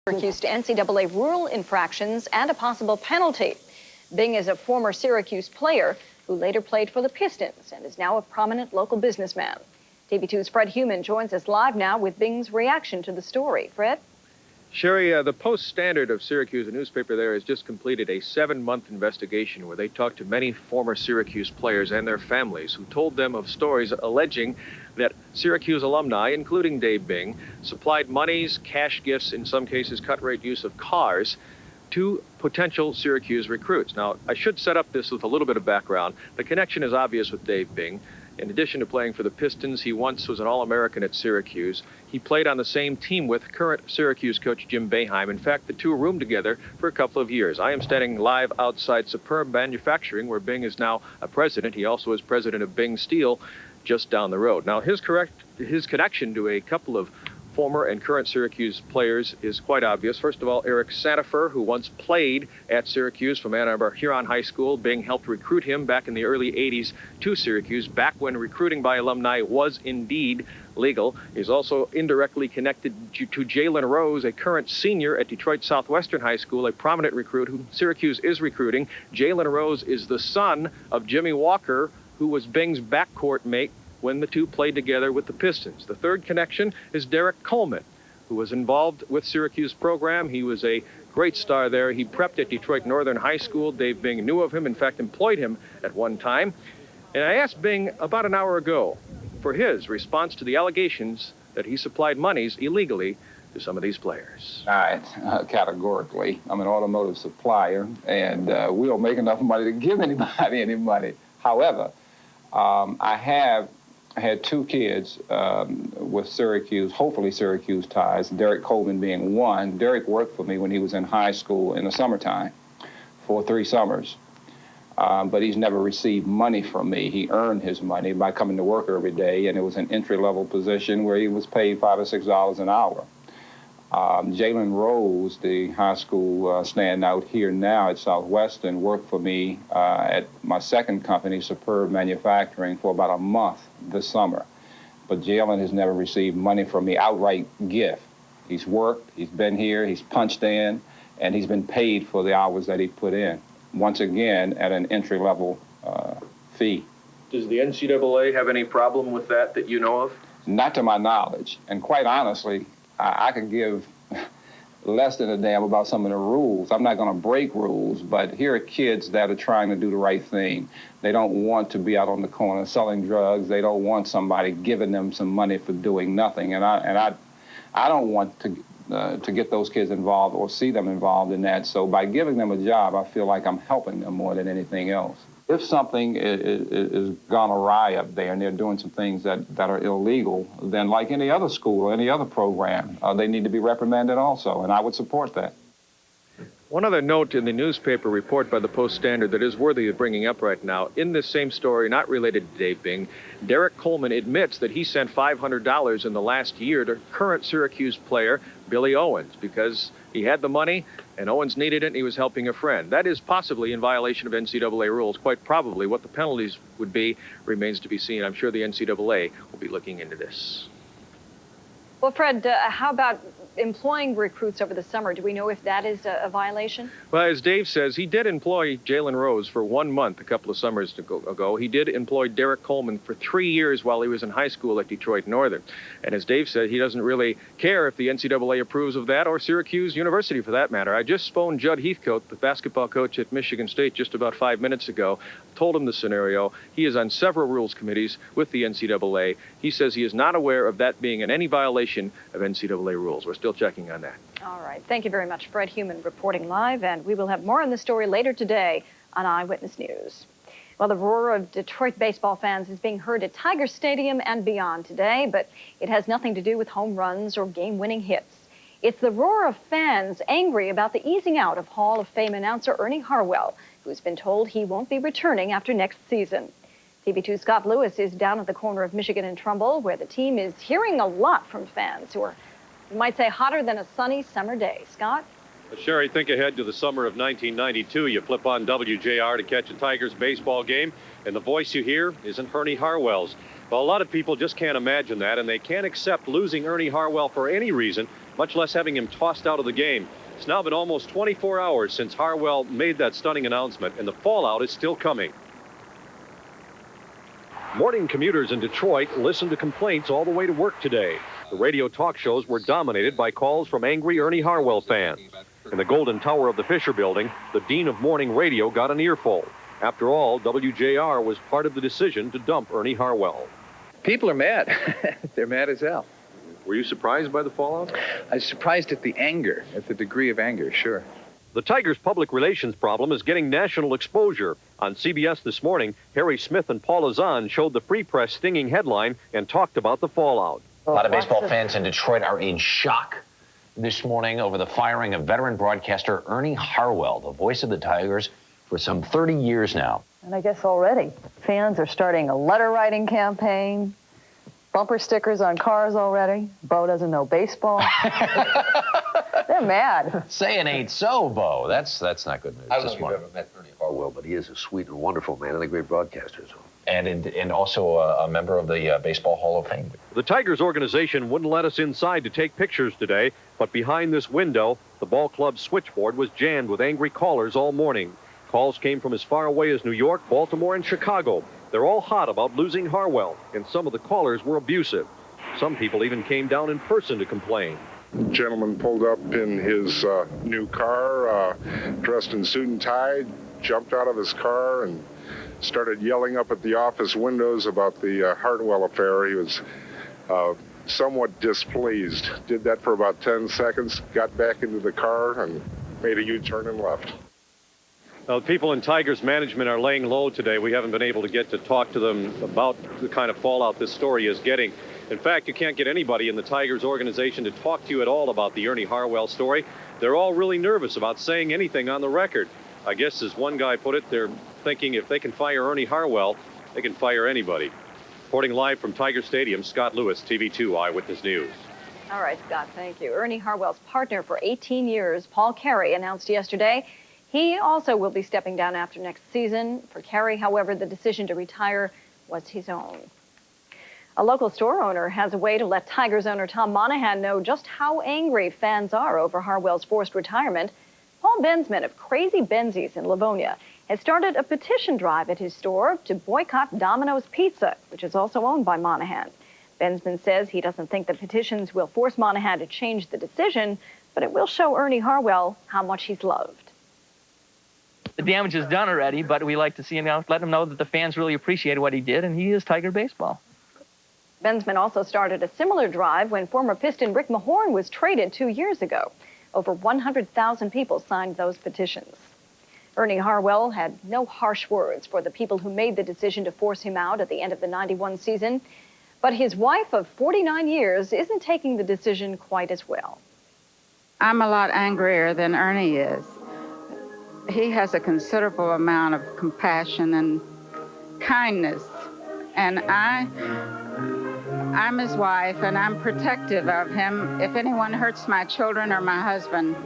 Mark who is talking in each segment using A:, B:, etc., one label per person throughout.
A: Syracuse to NCAA rule infractions and a possible penalty. Bing is a former Syracuse player who later played for the Pistons and is now a prominent local businessman. TV2's Fred Human joins us live now with Bing's reaction to the story. Fred?
B: Sherry, the Post-Standard of Syracuse, a newspaper there, has just completed a 7-month investigation where they talked to many former Syracuse players and their families who told them of stories alleging that Syracuse alumni, including Dave Bing, supplied monies, cash gifts, in some cases cut-rate use of cars, to potential Syracuse recruits. Now, I should set up this with a little bit of background. The connection is obvious with Dave Bing. In addition to playing for the Pistons, he once was an All-American at Syracuse. He played on the same team with current Syracuse coach Jim Boeheim. In fact, the two roomed together for a couple of years. I am standing live outside Superb Manufacturing, where Bing is now a president. He also is president of Bing Steel, just down the road. Now, his connection to a couple of former and current Syracuse players is quite obvious. First of all, Eric Sandifer, who once played at Syracuse from Ann Arbor Huron High School. Bing helped recruit him back in the early 80s to Syracuse, back when recruiting by alumni was indeed legal. He's also indirectly connected to Jalen Rose, a current senior at Detroit Southwestern High School, a prominent recruit who Syracuse is recruiting. Jalen Rose is the son of Jimmy Walker, who was Bing's backcourt mate when the two played together with the Pistons. The third connection is Derek Coleman, who was involved with Syracuse program. He was a great star there. He prepped at Detroit Northern High School. Dave Bing knew of him, in fact, employed him at one time. And I asked Bing about an hour ago for his response to the allegations that he supplied monies illegally to some of these players.
C: Categorically. I'm an automotive supplier, and we don't make enough money to give anybody any money. However, I have had two kids with Syracuse, hopefully Syracuse ties, Derek Coleman being one. Derek worked for me when he was in high school in the summertime for 3 summers. But he's never received money from me. He earned his money by coming to work every day, and it was an entry-level position where he was paid $5 or $6 an hour. Jalen Rose, the high school standout here now at Southwestern, worked for me at my second company, Superb Manufacturing, for about a month this summer. But Jalen has never received money from me, outright gift. He's worked, he's been here, he's punched in, and he's been paid for the hours that he put in, once again at an entry-level fee.
B: Does the NCAA have any problem with that you know of?
C: Not to my knowledge, and quite honestly, I could give less than a damn about some of the rules. I'm not going to break rules, but here are kids that are trying to do the right thing. They don't want to be out on the corner selling drugs. They don't want somebody giving them some money for doing nothing. And I don't want to get those kids involved or see them involved in that. So by giving them a job, I feel like I'm helping them more than anything else. If something is gone awry up there and they're doing some things that are illegal, then like any other school or any other program, they need to be reprimanded also, and I would support that.
B: One other note in the newspaper report by the Post-Standard that is worthy of bringing up right now, in this same story, not related to Dave Bing, Derek Coleman admits that he sent $500 in the last year to current Syracuse player Billy Owens because he had the money and Owens needed it and he was helping a friend. That is possibly in violation of NCAA rules. Quite probably what the penalties would be remains to be seen. I'm sure the NCAA will be looking into this.
A: Well, Fred, how about employing recruits over the summer? Do we know if that is a violation?
B: Well, as Dave says, he did employ Jalen Rose for 1 month a couple of summers ago. He did employ Derek Coleman for 3 years while he was in high school at Detroit Northern. And as Dave said, he doesn't really care if the NCAA approves of that, or Syracuse University for that matter. I just phoned Judd Heathcote, the basketball coach at Michigan State, just about 5 minutes ago. Told him the scenario. He is on several rules committees with the NCAA. He says he is not aware of that being in any violation of NCAA rules. We're still checking on that.
A: All right. Thank you very much, Fred Human, reporting live, and we will have more on the story later today on Eyewitness News. Well, the roar of Detroit baseball fans is being heard at Tiger Stadium and beyond today, but it has nothing to do with home runs or game-winning hits. It's the roar of fans angry about the easing out of Hall of Fame announcer Ernie Harwell, who's been told he won't be returning after next season. TV2's Scott Lewis is down at the corner of Michigan and Trumbull, where the team is hearing a lot from fans who are, you might say, hotter than a sunny summer day. Scott?
D: Well, Sherry, think ahead to the summer of 1992. You flip on WJR to catch a Tigers baseball game, and the voice you hear isn't Ernie Harwell's. Well, a lot of people just can't imagine that, and they can't accept losing Ernie Harwell for any reason, much less having him tossed out of the game. It's now been almost 24 hours since Harwell made that stunning announcement, and the fallout is still coming. Morning commuters in Detroit listened to complaints all the way to work today. The radio talk shows were dominated by calls from angry Ernie Harwell fans. In the Golden Tower of the Fisher Building, the dean of morning radio got an earful. After all, WJR was part of the decision to dump Ernie Harwell.
E: People are mad. They're mad as hell.
B: Were you surprised by the fallout?
E: I was surprised at the anger, at the degree of anger, sure.
D: The Tigers' public relations problem is getting national exposure. On CBS this morning, Harry Smith and Paula Zahn showed the Free Press stinging headline and talked about the fallout.
F: A lot of baseball fans in Detroit are in shock this morning over the firing of veteran broadcaster Ernie Harwell, the voice of the Tigers for some 30 years now.
G: And I guess already fans are starting a letter-writing campaign, bumper stickers on cars already. Bo doesn't know baseball. They're mad.
F: Saying ain't so, Bo. That's not good news.
H: I don't know if you've ever met Ernie Harwell, but he is a sweet and wonderful man and a great broadcaster. So.
F: And also a member of the Baseball Hall of Fame.
D: The Tigers organization wouldn't let us inside to take pictures today, but behind this window, the ball club's switchboard was jammed with angry callers all morning. Calls came from as far away as New York, Baltimore, and Chicago. They're all hot about losing Harwell, and some of the callers were abusive. Some people even came down in person to complain.
I: The gentleman pulled up in his new car, dressed in suit and tie, jumped out of his car and started yelling up at the office windows about the Hartwell affair. He was somewhat displeased. Did that for about 10 seconds, got back into the car and made a U-turn and left.
D: Well, people in Tigers management are laying low today. We haven't been able to get to talk to them about the kind of fallout this story is getting. In fact, you can't get anybody in the Tigers organization to talk to you at all about the Ernie Harwell story. They're all really nervous about saying anything on the record. I guess, as one guy put it, they're thinking if they can fire Ernie Harwell, they can fire anybody. Reporting live from Tiger Stadium, Scott Lewis, TV2 Eyewitness News.
A: All right, Scott, thank you. Ernie Harwell's partner for 18 years, Paul Carey, announced yesterday he also will be stepping down after next season. For Carey, however, the decision to retire was his own. A local store owner has a way to let Tigers owner Tom Monahan know just how angry fans are over Harwell's forced retirement. Paul Benzman of Crazy Benzies in Livonia has started a petition drive at his store to boycott Domino's Pizza, which is also owned by Monahan. Benzman says he doesn't think the petitions will force Monahan to change the decision, but it will show Ernie Harwell how much he's loved.
J: The damage is done already, but we like to see him let him know that the fans really appreciated what he did, and he is Tiger baseball.
A: Benzman also started a similar drive when former Piston Rick Mahorn was traded 2 years ago. Over 100,000 people signed those petitions. Ernie Harwell had no harsh words for the people who made the decision to force him out at the end of the '91 season. But his wife of 49 years isn't taking the decision quite as well.
K: I'm a lot angrier than Ernie is. He has a considerable amount of compassion and kindness. And I'm his wife, and I'm protective of him. If anyone hurts my children or my husband,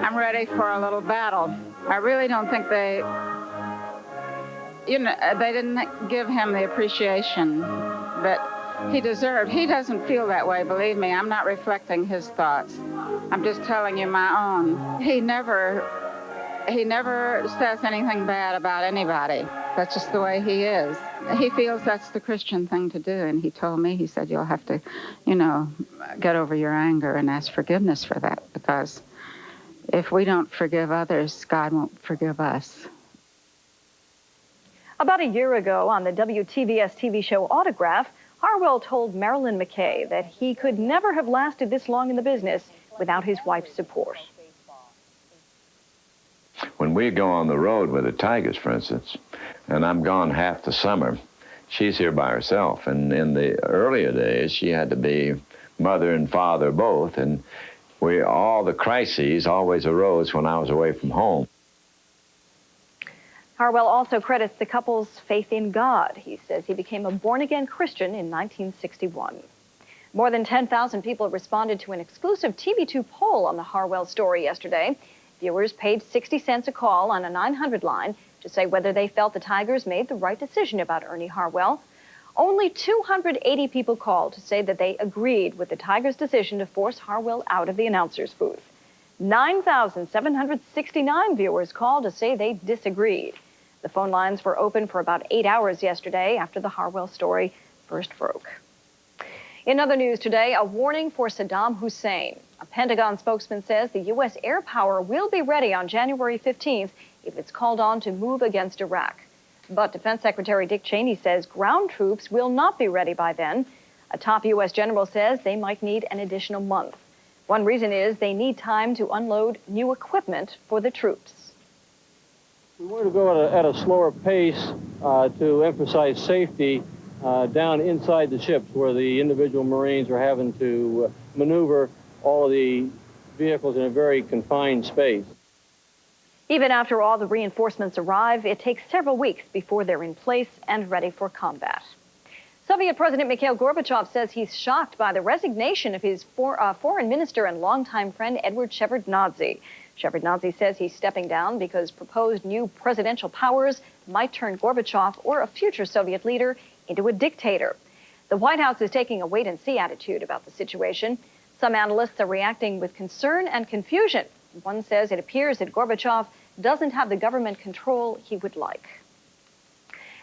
K: I'm ready for a little battle. I really don't think they didn't give him the appreciation that he deserved. He doesn't feel that way, believe me. I'm not reflecting his thoughts. I'm just telling you my own. He never says anything bad about anybody. That's just the way he is. He feels that's the Christian thing to do, and he told me, he said, you'll have to, get over your anger and ask forgiveness for that, because if we don't forgive others, God won't forgive us.
A: About a year ago on the WTVS TV show Autograph, Harwell told Marilyn McKay that he could never have lasted this long in the business without his wife's support.
L: When we go on the road with the Tigers, for instance, and I'm gone half the summer, she's here by herself. And in the earlier days, she had to be mother and father both, and all the crises always arose when I was away from home.
A: Harwell also credits the couple's faith in God. He says he became a born-again Christian in 1961. More than 10,000 people responded to an exclusive TV2 poll on the Harwell story yesterday. Viewers paid 60 cents a call on a 900 line to say whether they felt the Tigers made the right decision about Ernie Harwell. Only 280 people called to say that they agreed with the Tigers' decision to force Harwell out of the announcer's booth. 9,769 viewers called to say they disagreed. The phone lines were open for about 8 hours yesterday after the Harwell story first broke. In other news today, a warning for Saddam Hussein. A Pentagon spokesman says the U.S. air power will be ready on January 15th if it's called on to move against Iraq. But Defense Secretary Dick Cheney says ground troops will not be ready by then. A top U.S. general says they might need an additional month. One reason is they need time to unload new equipment for the troops.
M: We were to go at a slower pace to emphasize safety down inside the ships where the individual Marines are having to maneuver all of the vehicles in a very confined space.
A: Even after all the reinforcements arrive, it takes several weeks before they're in place and ready for combat. Soviet President Mikhail Gorbachev says he's shocked by the resignation of his foreign minister and longtime friend Edward Shevardnadze. Shevardnadze says he's stepping down because proposed new presidential powers might turn Gorbachev or a future Soviet leader into a dictator. The White House is taking a wait-and-see attitude about the situation. Some analysts are reacting with concern and confusion. One says it appears that Gorbachev doesn't have the government control he would like.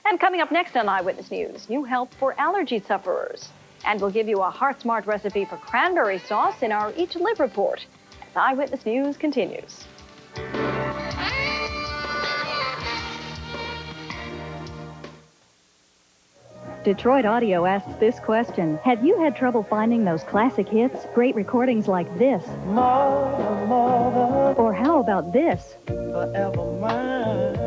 A: And coming up next on Eyewitness News, new help for allergy sufferers. And we'll give you a heart-smart recipe for cranberry sauce in our Eat to Live report as Eyewitness News continues.
N: Detroit Audio asks this question. Have you had trouble finding those classic hits? Great recordings like this? Mother, mother, or how about this? Forever mine.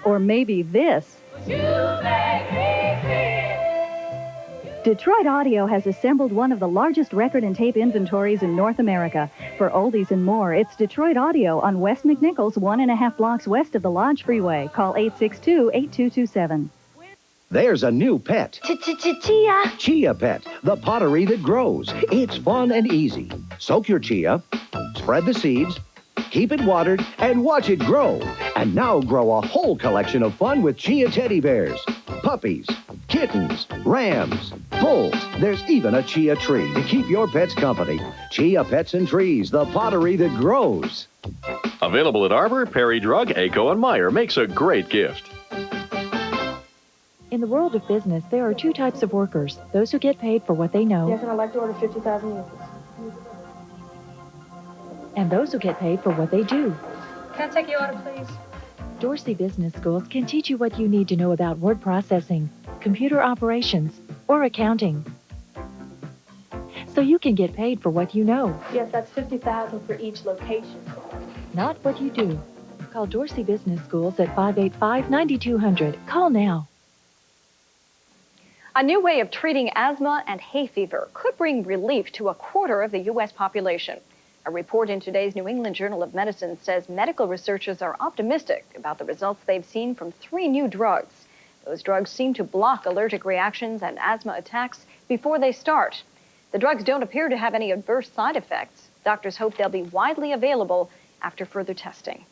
N: Or maybe this? You make me feel. Detroit Audio has assembled one of the largest record and tape inventories in North America. For oldies and more, it's Detroit Audio on West McNichols, 1.5 blocks west of the Lodge Freeway. Call 862-8227.
O: There's a new pet.
N: Chia.
O: Chia Pet, the pottery that grows. It's fun and easy. Soak your chia, spread the seeds, keep it watered, and watch it grow. And now grow a whole collection of fun with chia teddy bears, puppies, kittens, rams, bulls. There's even a chia tree to keep your pets company. Chia Pets and Trees, the pottery that grows.
P: Available at Arbor, Perry Drug, Aco, and Meyer. Makes a great gift.
Q: In the world of business, there are two types of workers. Those who get paid for what they know.
R: Yes, and I'd like to order 50,000 units.
Q: And those who get paid for what they do.
R: Can I take your order, please?
Q: Dorsey Business Schools can teach you what you need to know about word processing, computer operations, or accounting. So you can get paid for what you know.
R: Yes, that's 50,000 for each location.
Q: Not what you do. Call Dorsey Business Schools at 585-9200. Call now.
A: A new way of treating asthma and hay fever could bring relief to a quarter of the U.S. population. A report in today's New England Journal of Medicine says medical researchers are optimistic about the results they've seen from 3 new drugs. Those drugs seem to block allergic reactions and asthma attacks before they start. The drugs don't appear to have any adverse side effects. Doctors hope they'll be widely available after further testing.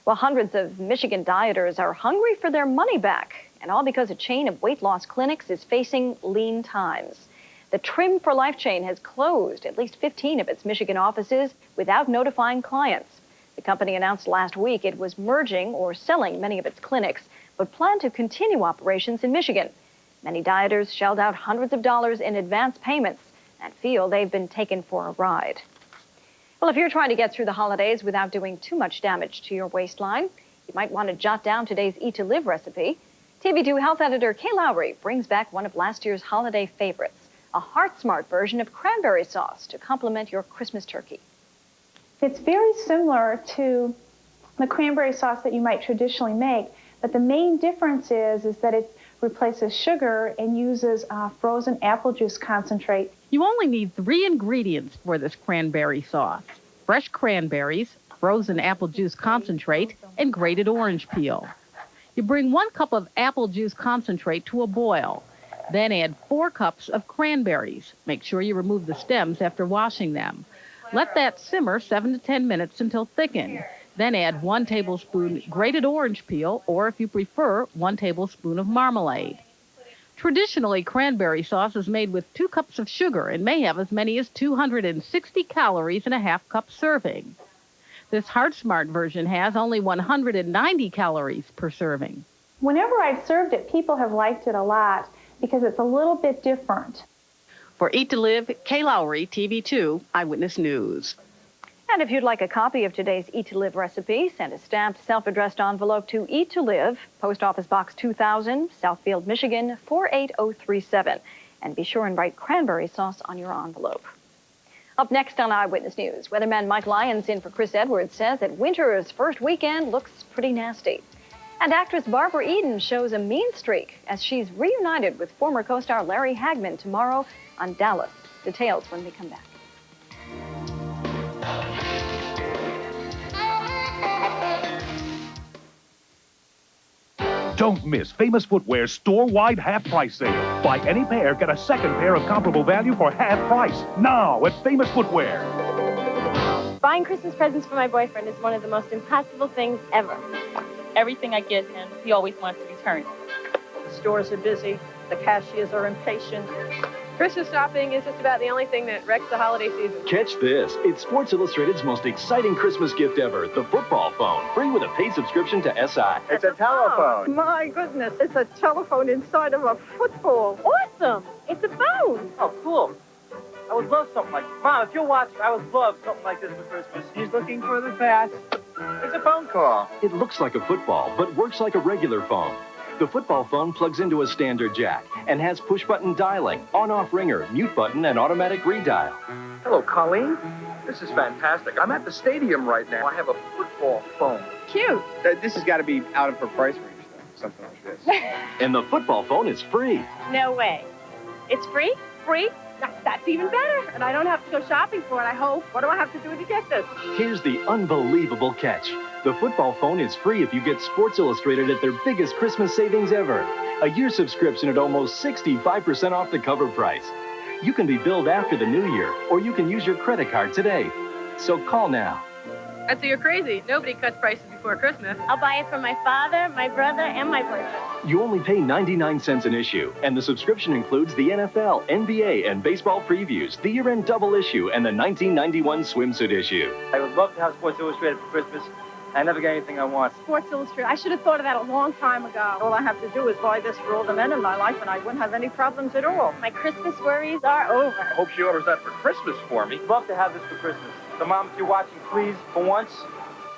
A: Well, hundreds of Michigan dieters are hungry for their money back, and all because a chain of weight loss clinics is facing lean times. The Trim for Life chain has closed at least 15 of its Michigan offices without notifying clients. The company announced last week it was merging or selling many of its clinics, but planned to continue operations in Michigan. Many dieters shelled out hundreds of dollars in advance payments and feel they've been taken for a ride. Well, if you're trying to get through the holidays without doing too much damage to your waistline, you might want to jot down today's Eat to Live recipe. TV2 health editor Kay Lowry brings back one of last year's holiday favorites, a heart-smart version of cranberry sauce to complement your Christmas turkey.
S: It's very similar to the cranberry sauce that you might traditionally make, but the main difference is that it replaces sugar and uses frozen apple juice concentrate.
T: You only need 3 ingredients for this cranberry sauce: fresh cranberries, frozen apple juice concentrate, and grated orange peel. You bring 1 cup of apple juice concentrate to a boil. Then add 4 cups of cranberries. Make sure you remove the stems after washing them. Let that simmer 7 to 10 minutes until thickened. Then add 1 tablespoon grated orange peel, or if you prefer, 1 tablespoon of marmalade. Traditionally, cranberry sauce is made with 2 cups of sugar and may have as many as 260 calories in a half-cup serving. This Heart Smart version has only 190 calories per serving.
S: Whenever I've served it, people have liked it a lot because it's a little bit different.
T: For Eat to Live, Kay Lowry, TV2, Eyewitness News.
A: And if you'd like a copy of today's Eat to Live recipe, send a stamped, self-addressed envelope to Eat to Live, Post Office Box 2000, Southfield, Michigan 48037. And be sure and write cranberry sauce on your envelope. Up next on Eyewitness News, weatherman Mike Lyons in for Chris Edwards says that winter's first weekend looks pretty nasty. And actress Barbara Eden shows a mean streak as she's reunited with former co-star Larry Hagman tomorrow on Dallas. Details when we come back.
U: Don't miss Famous Footwear's store-wide half-price sale. Buy any pair, get a second pair of comparable value for half price. Now at Famous Footwear.
R: Buying Christmas presents for my boyfriend is one of the most impossible things ever. Everything I get him, he always wants to return.
V: The stores are busy. The cashiers are impatient. Christmas shopping is just about the only thing that wrecks the holiday season.
P: Catch this. It's Sports Illustrated's most exciting Christmas gift ever, the football phone. Free with a paid subscriction to SI.
V: It's a telephone. My goodness, it's a telephone inside of a football.
R: Awesome! It's a phone!
V: Oh, cool. I would love something like this. Mom, if you're watching, I would love something like this for Christmas. He's looking for the fast. It's a phone call.
P: It looks like a football, but works like a regular phone. The football phone plugs into a standard jack and has push-button dialing, on-off ringer, mute button, and automatic redial.
V: Hello, Colleen. This is fantastic. I'm at the stadium right now. I have a football phone.
R: Cute.
V: This has got to be out of her price range, though. Something like this.
P: And the football phone is free.
R: No way. It's free? Free? That's even better. And I don't have to go shopping for it, I hope. What do I have to do to get this?
P: Here's the unbelievable catch. The football phone is free if you get Sports Illustrated at their biggest Christmas savings ever. A year subscription at almost 65% off the cover price. You can be billed after the new year, or you can use your credit card today. So call now.
R: I'd say you're crazy. Nobody cuts prices before Christmas. I'll buy it for my father, my brother, and my boyfriend.
P: You only pay 99 cents an issue, and the subscription includes the NFL, NBA, and baseball previews, the year-end double issue, and the 1991 swimsuit issue.
V: I would love to have Sports Illustrated for Christmas. I never get anything I want.
R: Sports Illustrated. I should have thought of that a long time ago.
V: All I have to do is buy this for all the men in my life, and I wouldn't have any problems at all.
R: My Christmas worries are over.
V: I hope she orders that for Christmas for me. Love to have this for Christmas. So, Mom, if you're watching, please, for once.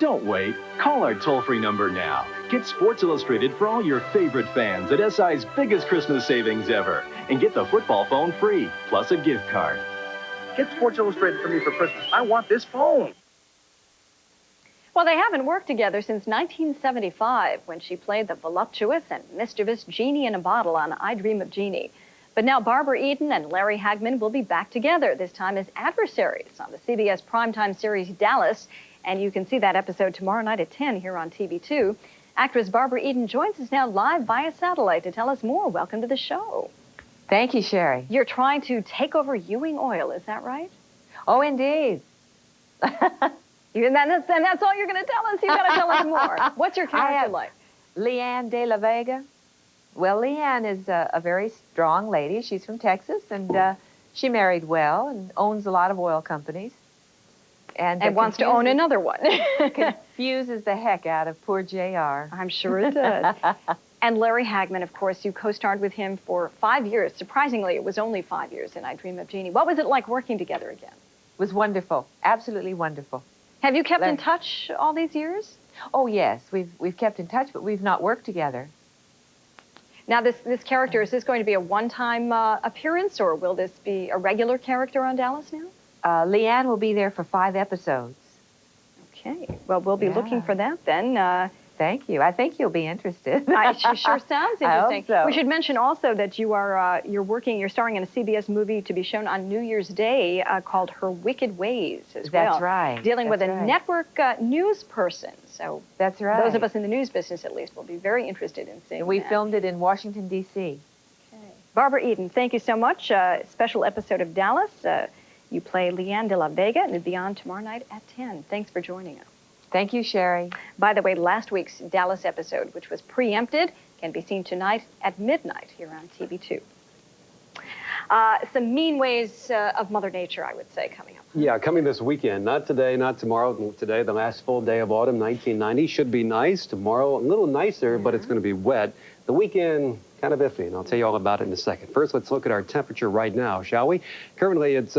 P: Don't wait. Call our toll-free number now. Get Sports Illustrated for all your favorite fans at SI's biggest Christmas savings ever. And get the football phone free, plus a gift card.
V: Get Sports Illustrated for me for Christmas. I want this phone.
A: Well, they haven't worked together since 1975 when she played the voluptuous and mischievous Genie in a Bottle on I Dream of Jeannie. But now Barbara Eden and Larry Hagman will be back together, this time as adversaries on the CBS primetime series Dallas. And you can see that episode tomorrow night at 10 here on TV2. Actress Barbara Eden joins us now live via satellite to tell us more. Welcome to the show.
W: Thank you, Sherry.
A: You're trying to take over Ewing Oil, is that right?
W: Oh, indeed.
A: And that's all you're going to tell us? You've got to tell us more. What's your character like?
W: Leanne de la Vega. Well, Leanne is a very strong lady. She's from Texas, and she married well and owns a lot of oil companies.
A: And wants to own another one.
W: Confuses the heck out of poor JR.
A: I'm sure it does. And Larry Hagman, of course, you co-starred with him for 5 years. Surprisingly, it was only 5 years in I Dream of Jeannie. What was it like working together again?
W: It was wonderful. Absolutely wonderful.
A: Have you kept in touch all these years?
W: Oh, yes. We've kept in touch, but we've not worked together.
A: Now, this character, is this going to be a one-time appearance, or will this be a regular character on Dallas now?
W: Leanne will be there for 5 episodes.
A: Okay. Well, we'll be looking for that then.
W: Thank you. I think you'll be interested.
A: She sure sounds interesting.
W: I hope so.
A: We should mention also that you're starring in a CBS movie to be shown on New Year's Day called Her Wicked Ways as well.
W: That's right.
A: Dealing with a network news person. So
W: that's right.
A: Those of us in the news business, at least, will be very interested in seeing
W: We
A: that.
W: filmed it in Washington, D.C.
A: Okay. Barbara Eden, thank you so much. Special episode of Dallas. You play Leanne de la Vega, and it'll be on tomorrow night at 10. Thanks for joining us.
W: Thank you, Sherry.
A: By the way, last week's Dallas episode, which was preempted, can be seen tonight at midnight here on TV2. Some mean ways of Mother Nature, I would say, coming up.
B: Yeah, coming this weekend. Not today, not tomorrow. Today, the last full day of autumn, 1990. Should be nice. Tomorrow, a little nicer, but it's going to be wet. The weekend, kind of iffy, and I'll tell you all about it in a second. First, let's look at our temperature right now, shall we? Currently, it's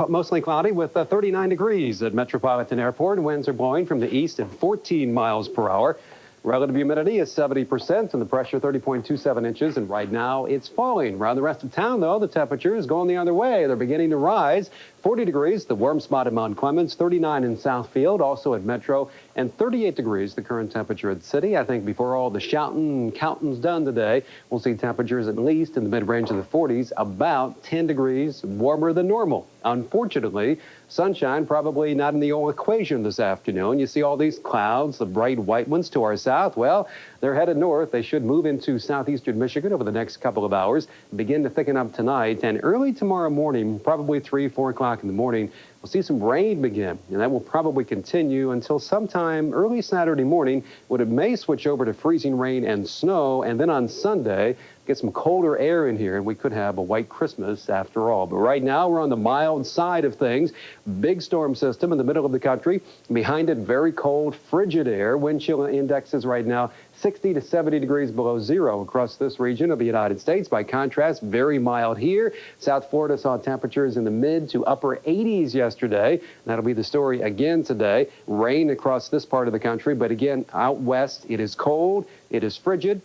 B: mostly cloudy with 39 degrees at Metropolitan Airport. Winds are blowing from the east at 14 miles per hour. Relative humidity is 70% and the pressure 30.27 inches, and right now it's falling. Around the rest of town, though, the temperature is going the other way. They're beginning to rise. 40 degrees, the warm spot at Mount Clemens, 39 in Southfield, also at Metro, and 38 degrees, the current temperature at City. I think before all the shouting and counting's done today, we'll see temperatures at least in the mid-range of the 40s, about 10 degrees warmer than normal. Unfortunately, sunshine probably not in the old equation this afternoon. You see all these clouds, the bright white ones to our south. Well, they're headed north. They should move into southeastern Michigan over the next couple of hours, begin to thicken up tonight, and early tomorrow morning, probably 3, 4 o'clock in the morning, we'll see some rain begin, and that will probably continue until sometime early Saturday morning, when it may switch over to freezing rain and snow, and then on Sunday, get some colder air in here, and we could have a white Christmas after all. But right now, we're on the mild side of things. Big storm system in the middle of the country. Behind it, very cold, frigid air. Wind chill indexes right now 60 to 70 degrees below zero across this region of the United States. By contrast, very mild here. South Florida saw temperatures in the mid to upper 80s yesterday. That'll be the story again today. Rain across this part of the country, but again, out west, it is cold, it is frigid,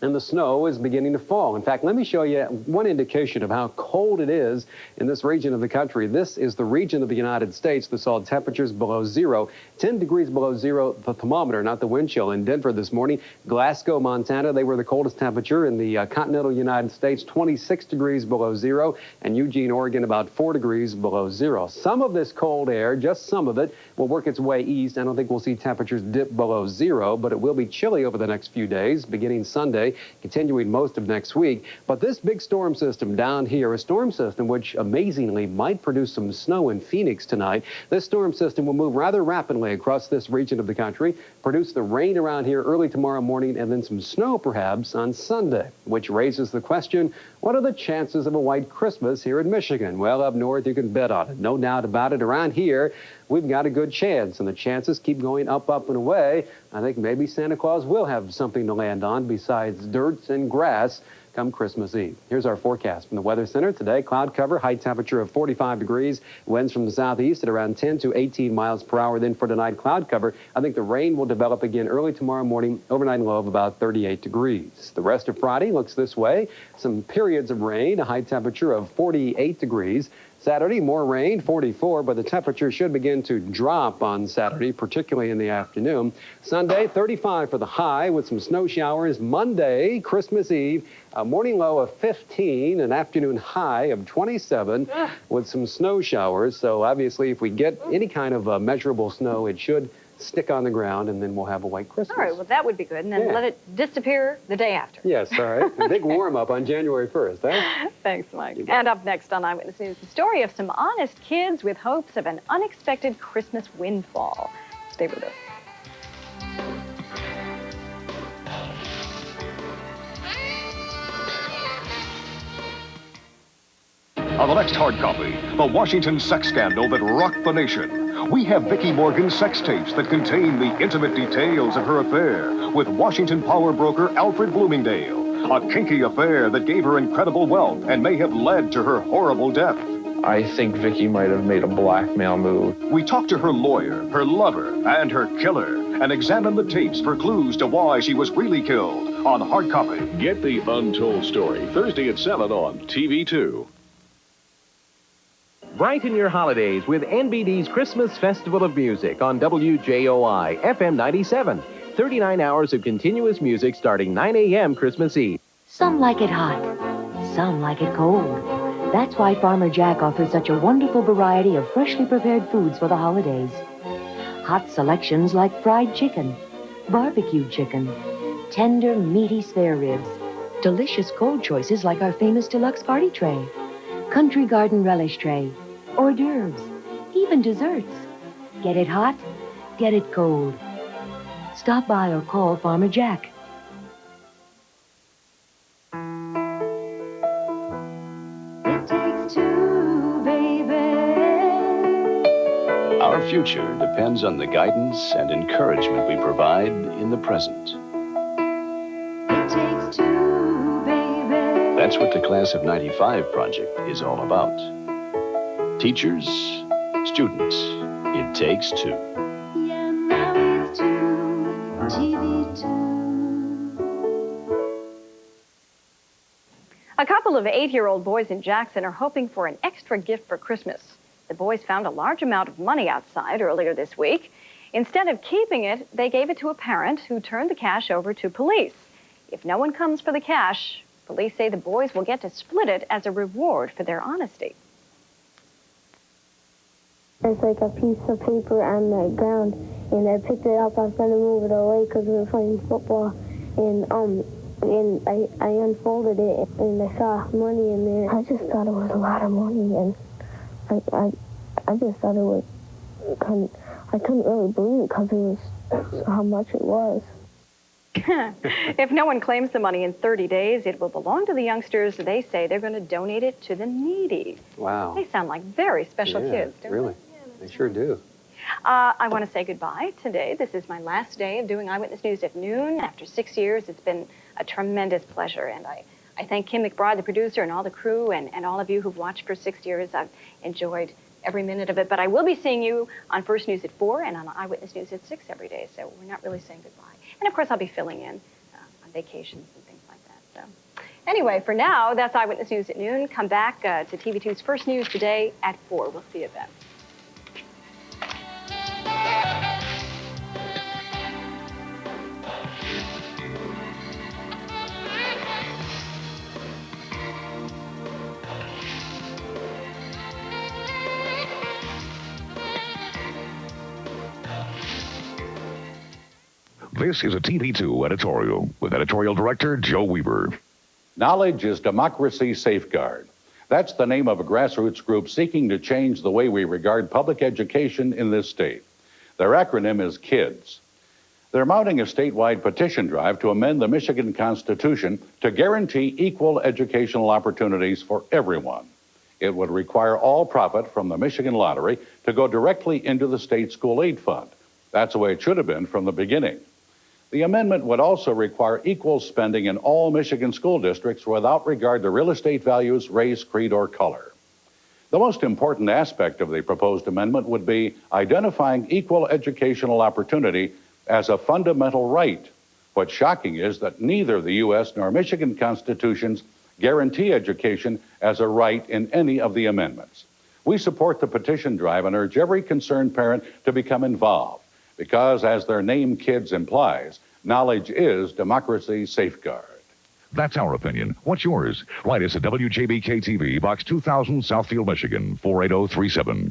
B: and the snow is beginning to fall. In fact, let me show you one indication of how cold it is in this region of the country. This is the region of the United States that saw temperatures below zero, 10 degrees below zero, the thermometer, not the wind chill. In Denver this morning, Glasgow, Montana, they were the coldest temperature in the continental United States, 26 degrees below zero, and Eugene, Oregon, about 4 degrees below zero. Some of this cold air, just some of it, will work its way east. I don't think we'll see temperatures dip below zero, but it will be chilly over the next few days, beginning Sunday, continuing most of next week. But this big storm system down here, a storm system which amazingly might produce some snow in Phoenix tonight. This storm system will move rather rapidly across this region of the country, produce the rain around here early tomorrow morning, and then some snow perhaps on Sunday, which raises the question, what are the chances of a white Christmas here in Michigan? Well, up north, you can bet on it. No doubt about it. Around here, we've got a good chance, and the chances keep going up, up, and away. I think maybe Santa Claus will have something to land on besides dirt and grass come Christmas Eve. Here's our forecast from the Weather Center. Today, cloud cover, high temperature of 45 degrees, winds from the southeast at around 10 to 18 miles per hour. Then for tonight, cloud cover. I think the rain will develop again early tomorrow morning, overnight low of about 38 degrees. The rest of Friday looks this way. Some periods of rain, a high temperature of 48 degrees. Saturday, more rain, 44, but the temperature should begin to drop on Saturday, particularly in the afternoon. Sunday, 35 for the high with some snow showers. Monday, Christmas Eve, a morning low of 15, an afternoon high of 27 with some snow showers. So obviously, if we get any kind of measurable snow, it should stick on the ground, and then we'll have a white Christmas.
A: All right, well, that would be good. And then let it disappear the day after.
B: Yes, all right. A big warm-up on January 1st, huh?
A: Thanks, Mike. And up next on Eyewitness News, the story of some honest kids with hopes of an unexpected Christmas windfall. Stay with us.
C: On the next hard copy, the Washington sex scandal that rocked the nation. We have Vicki Morgan's sex tapes that contain the intimate details of her affair with Washington power broker Alfred Bloomingdale. A kinky affair that gave her incredible wealth and may have led to her horrible death.
E: I think Vicki might have made a blackmail move.
C: We talked to her lawyer, her lover, and her killer, and examined the tapes for clues to why she was really killed on hard copy.
X: Get the untold story Thursday at 7 on TV2.
Y: Brighten your holidays with NBD's Christmas Festival of Music on WJOI FM 97. 39 hours of continuous music starting 9 a.m. Christmas Eve.
Z: Some like it hot, some like it cold. That's why Farmer Jack offers such a wonderful variety of freshly prepared foods for the holidays. Hot selections like fried chicken, barbecued chicken, tender, meaty spare ribs. Delicious cold choices like our famous deluxe party tray, country garden relish tray, hors d'oeuvres, even desserts. Get it hot, get it cold. Stop by or call Farmer Jack.
X: future depends on the guidance and encouragement we provide in the present.
D: It takes two, baby.
X: That's what the Class of '95 project is all about. Teachers, students, it takes two.
D: Yeah, now it's two, TV two.
A: A couple of 8-year-old boys in Jackson are hoping for an extra gift for Christmas. The boys found a large amount of money outside earlier this week. Instead of keeping it, they gave it to a parent who turned the cash over to police. If no one comes for the cash, police say the boys will get to split it as a reward for their honesty.
F: There's like a piece of paper on the ground, and I picked it up. I was going to move it away because we were playing football, and I unfolded it, and I saw money in there. I just thought it was a lot of money, and I just thought it was I couldn't really believe it because it was how much it was.
A: If no one claims the money in 30 days, it will belong to the youngsters. They say they're going to donate it to the needy.
B: Wow.
A: They sound like very special kids, don't
B: really. They sure do.
A: I want to say goodbye today. This is my last day of doing Eyewitness News at noon. After 6 years, it's been a tremendous pleasure, and I thank Kim McBride, the producer, and all the crew, and all of you who've watched for 6 years. I've enjoyed every minute of it, but I will be seeing you on First News at 4 and on Eyewitness News at 6 every day, so we're not really saying goodbye. And, of course, I'll be filling in on vacations and things like that. So, anyway, for now, that's Eyewitness News at noon. Come back to TV2's First News today at 4. We'll see you then.
X: This is a TV2 editorial with editorial director Joe Weaver.
G: Knowledge is Democracy's Safeguard. That's the name of a grassroots group seeking to change the way we regard public education in this state. Their acronym is KIDS. They're mounting a statewide petition drive to amend the Michigan Constitution to guarantee equal educational opportunities for everyone. It would require all profit from the Michigan lottery to go directly into the state school aid fund. That's the way it should have been from the beginning. The amendment would also require equal spending in all Michigan school districts without regard to real estate values, race, creed, or color. The most important aspect of the proposed amendment would be identifying equal educational opportunity as a fundamental right. What's shocking is that neither the U.S. nor Michigan constitutions guarantee education as a right in any of the amendments. We support the petition drive and urge every concerned parent to become involved. Because, as their name KIDS implies, knowledge is democracy's safeguard.
X: That's our opinion. What's yours? Write us at WJBK TV, Box 2000, Southfield, Michigan, 48037.